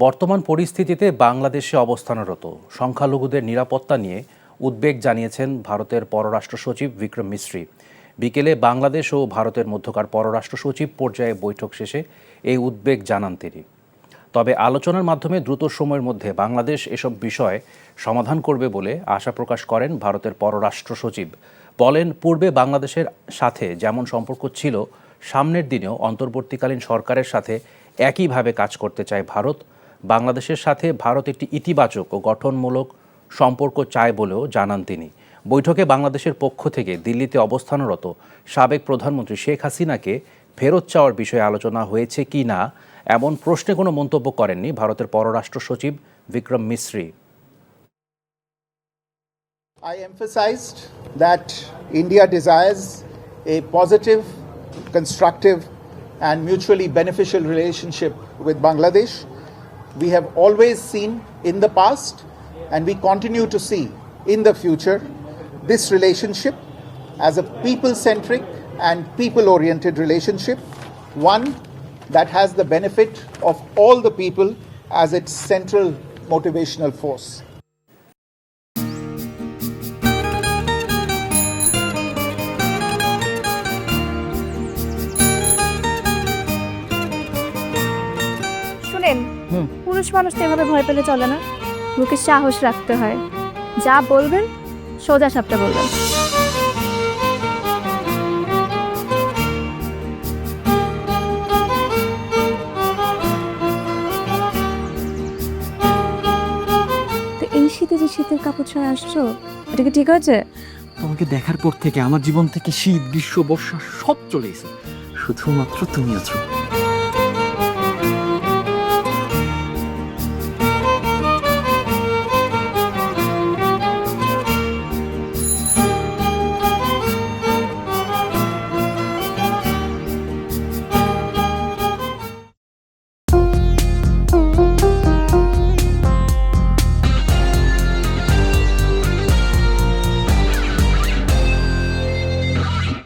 বর্তমান পরিস্থিতিতে বাংলাদেশে অবস্থানরত সংখ্যালঘুদের নিরাপত্তা নিয়ে উদ্বেগ জানিয়েছেন ভারতের পররাষ্ট্র সচিব বিক্রম মিশ্রি। বিকেলে বাংলাদেশ ও ভারতের মধ্যকার পররাষ্ট্র সচিব পর্যায়ে বৈঠক শেষে এই উদ্বেগ জানান তিনি। তবে আলোচনার মাধ্যমে দ্রুত সময়ের মধ্যে বাংলাদেশ এসব বিষয় সমাধান করবে বলে আশা প্রকাশ করেন ভারতের পররাষ্ট্র সচিব। বলেন, পূর্বে বাংলাদেশের সাথে যেমন সম্পর্ক ছিল, সামনের দিনেও অন্তর্বর্তীকালীন সরকারের সাথে একইভাবে কাজ করতে চায় ভারত। বাংলাদেশের সাথে ভারত একটি ইতিবাচক ও গঠনমূলক সম্পর্ক চায় বলেও জানান তিনি। বৈঠকে বাংলাদেশের পক্ষ থেকে দিল্লিতে অবস্থানরত সাবেক প্রধানমন্ত্রী শেখ হাসিনাকে ফেরত চাওয়ার বিষয়ে আলোচনা হয়েছে কি না এমন প্রশ্নে কোনো মন্তব্য করেননি ভারতের পররাষ্ট্র সচিব Vikram Misri. I emphasized that India desires a positive, constructive and mutually beneficial relationship with Bangladesh. We have always seen in the past and we continue to see in the future this relationship as a people-centric and people-oriented relationship, one that has the benefit of all the people as its central motivational force. শুনেন, পুরুষ মানুষ তো এভাবে ভয় পেলে চলে না, মুখে সাহস রাখতে হয়। যা বলবেন সোজা সাপটা বলবেন। তো এই শীতে যে শীতের কাপড় ছাড়া আসছো, এটা কি ঠিক আছে? তোমাকে দেখার পর থেকে আমার জীবন থেকে শীত, গ্রীষ্ম, বর্ষা সব চলে গেছে, শুধুমাত্র তুমি আছো।